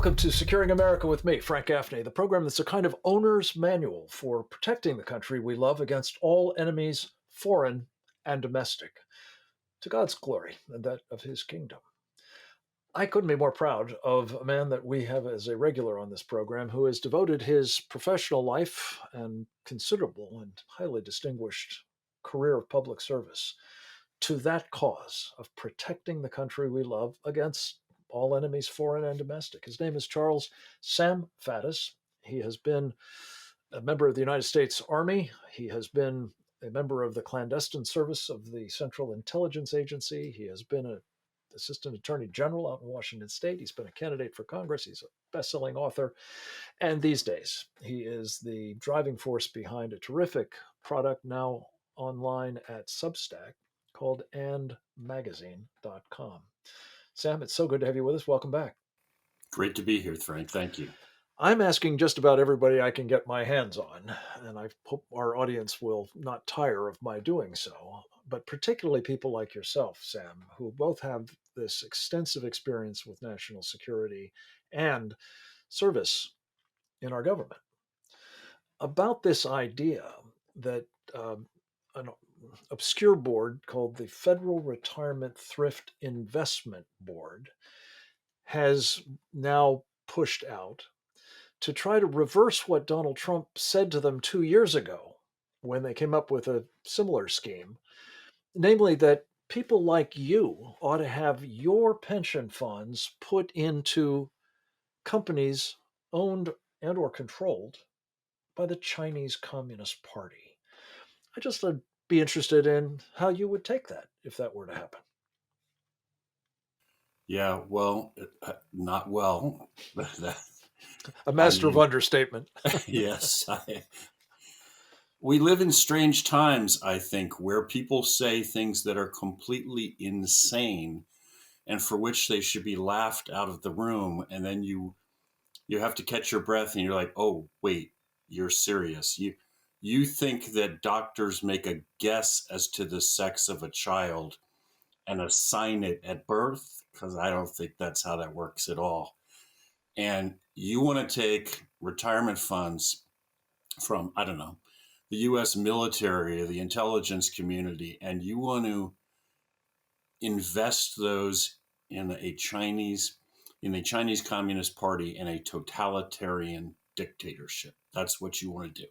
Welcome to Securing America with me, Frank Gaffney, the program that's a kind of owner's manual for protecting the country we love against all enemies, foreign and domestic, to God's glory and that of his kingdom. I couldn't be more proud of a man that we have as a regular on this program who has devoted his professional life and considerable and highly distinguished career of public service to that cause of protecting the country we love against all enemies, foreign and domestic. His name is Charles Sam Faddis. He has been a member of the United States Army. He has been a member of the clandestine service of the Central Intelligence Agency. He has been an assistant attorney general out in Washington State. He's been a candidate for Congress. He's a best-selling author. And these days, he is the driving force behind a terrific product now online at Substack called andmagazine.com. Sam, it's so good to have you with us. Welcome back. Great to be here, Frank. Thank you. I'm asking just about everybody I can get my hands on, and I hope our audience will not tire of my doing so, but particularly people like yourself, Sam, who both have this extensive experience with national security and service in our government. About this idea that an obscure board called the Federal Retirement Thrift Investment Board has now pushed out to try to reverse what Donald Trump said to them 2 years ago when they came up with a similar scheme, namely that people like you ought to have your pension funds put into companies owned and or controlled by the Chinese Communist Party. I just would be interested in how you would take that if that were to happen. Yeah, well, not well. A master of understatement. Yes. We live in strange times, I think, where people say things that are completely insane and for which they should be laughed out of the room. And then you have to catch your breath and you're like, oh, wait, you're serious. You think that doctors make a guess as to the sex of a child and assign it at birth? Because I don't think that's how that works at all. And you want to take retirement funds from, I don't know, the US military or the intelligence community, and you want to invest those in a Chinese Communist Party in a totalitarian dictatorship. That's what you want to do.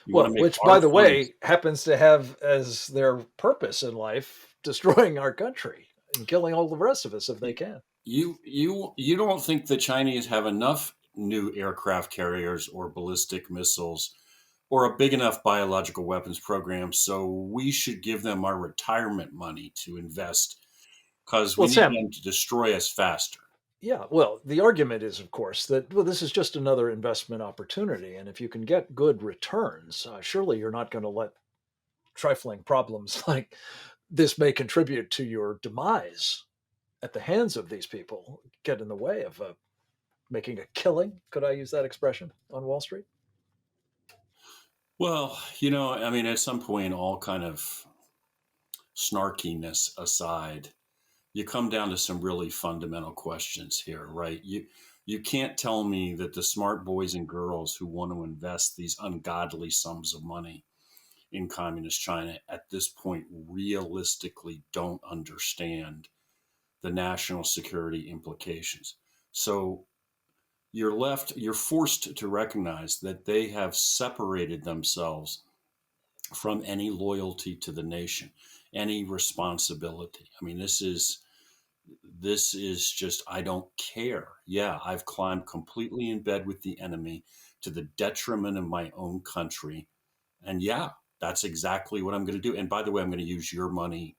You want Well, to make which, by our the funds. way, happens to have as their purpose in life destroying our country and killing all the rest of us if they can. You don't think the Chinese have enough new aircraft carriers or ballistic missiles or a big enough biological weapons program, so we should give them our retirement money to invest because we Well, need Sam, them to destroy us faster. yeah, well, the argument is, of course, that this is just another investment opportunity. And if you can get good returns, surely you're not going to let trifling problems like this may contribute to your demise at the hands of these people get in the way of making a killing. Could I use that expression on Wall Street? Well, I mean, at some point, all kind of snarkiness aside, you come down to some really fundamental questions here, right? You can't tell me that the smart boys and girls who want to invest these ungodly sums of money in communist China at this point realistically don't understand the national security implications. So you're forced to recognize that they have separated themselves from any loyalty to the nation, any responsibility. I mean, this is just, I don't care. Yeah, I've climbed completely in bed with the enemy to the detriment of my own country. And yeah, that's exactly what I'm going to do. And by the way, I'm going to use your money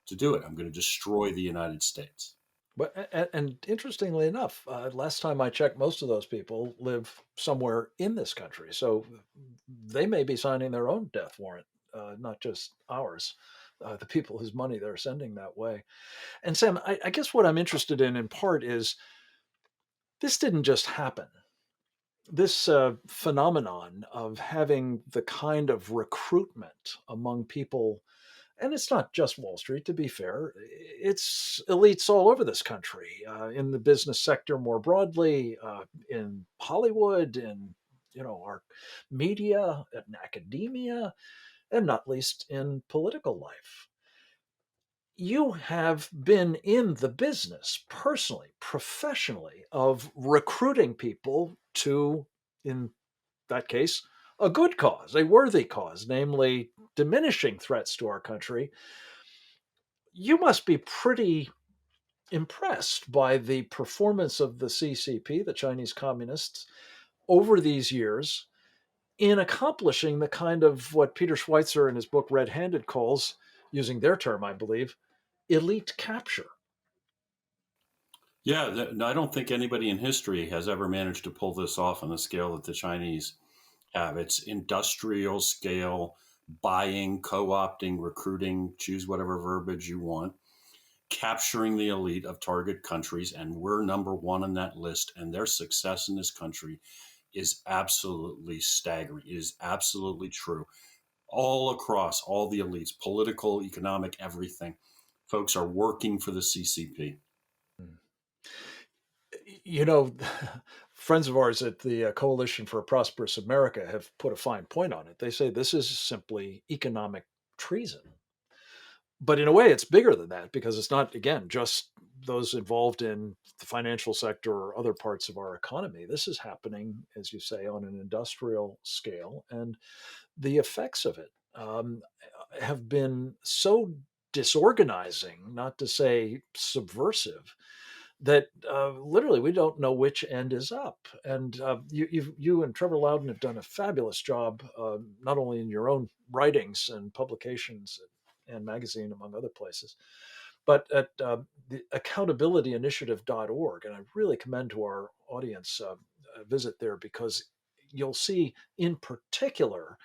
to do it. I'm going to destroy the United States. But and interestingly enough, last time I checked, most of those people live somewhere in this country, so they may be signing their own death warrant, not just ours. The people whose money they're sending that way. And Sam, I guess what I'm interested in part, is this didn't just happen. This phenomenon of having the kind of recruitment among people And it's not just Wall Street, to be fair. It's elites all over this country, in the business sector more broadly, in Hollywood, in our media, and academia, and not least in political life. You have been in the business personally, professionally, of recruiting people to, in that case, a good cause, a worthy cause, namely diminishing threats to our country. You must be pretty impressed by the performance of the CCP, the Chinese Communists, over these years in accomplishing the kind of what Peter Schweitzer in his book Red Handed calls, using their term, I believe, elite capture. Yeah, no, I don't think anybody in history has ever managed to pull this off on the scale that the Chinese have. It's industrial scale buying, co opting, recruiting, choose whatever verbiage you want, capturing the elite of target countries. And we're number one on that list. And their success in this country is absolutely staggering. It is absolutely true. All across all the elites, political, economic, everything. Folks are working for the CCP. You know, friends of ours at the Coalition for a Prosperous America have put a fine point on it. They say this is simply economic treason. But in a way, it's bigger than that because it's not, again, just those involved in the financial sector or other parts of our economy. This is happening, as you say, on an industrial scale. And the effects of it have been so disorganizing, not to say subversive, that literally we don't know which end is up. And you and Trevor Loudon have done a fabulous job, not only in your own writings and publications and magazine, among other places, but at the accountabilityinitiative.org. And I really commend to our audience a visit there because you'll see in particular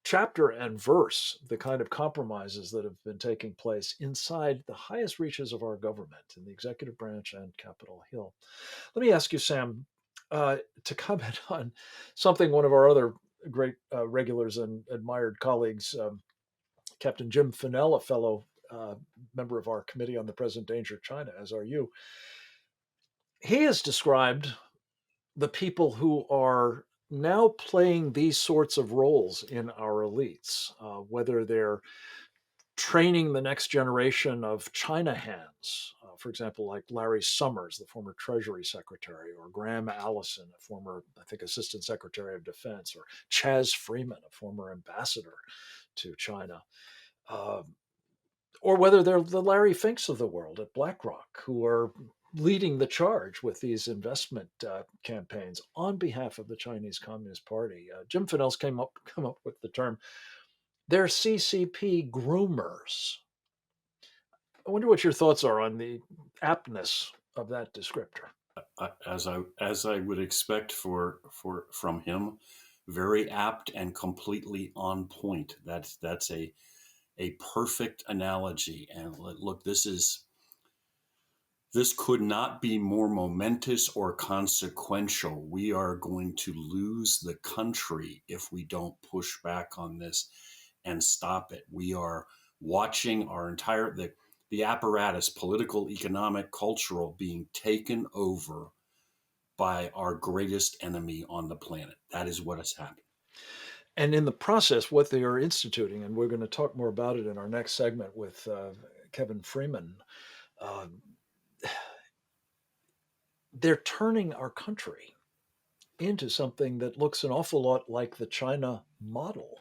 chapter and verse the kind of compromises that have been taking place inside the highest reaches of our government in the executive branch and Capitol Hill. Let me ask you, Sam, to comment on something one of our other great regulars and admired colleagues, Captain Jim Finnell, a fellow member of our Committee on the Present Danger of China, as are you. He has described the people who are now playing these sorts of roles in our elites, whether they're training the next generation of China hands, for example, like Larry Summers, the former Treasury Secretary, or Graham Allison, a former, I think, Assistant Secretary of Defense, or Chaz Freeman, a former ambassador to China. Uh, or whether they're the Larry Finks of the world at BlackRock, who are leading the charge with these investment campaigns on behalf of the Chinese Communist Party. Jim Finnell's come up with the term, they're CCP groomers. I wonder what your thoughts are on the aptness of that descriptor. As I would expect from him, very apt and completely on point. That's a perfect analogy. And look, this could not be more momentous or consequential. We are going to lose the country if we don't push back on this and stop it. We are watching our entire the apparatus, political, economic, cultural, being taken over by our greatest enemy on the planet. That is what has happened. And in the process, what they are instituting, and we're going to talk more about it in our next segment with Kevin Freeman, uh, they're turning our country into something that looks an awful lot like the China model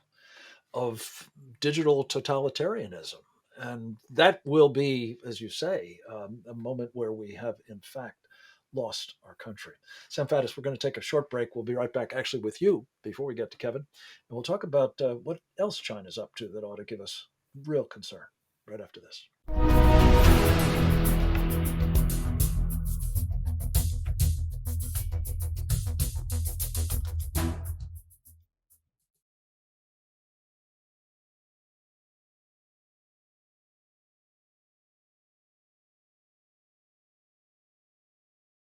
of digital totalitarianism. And that will be, as you say, a moment where we have, in fact, lost our country. Sam Faddis, we're going to take a short break. We'll be right back, actually, with you before we get to Kevin. And we'll talk about what else China's up to that ought to give us real concern right after this.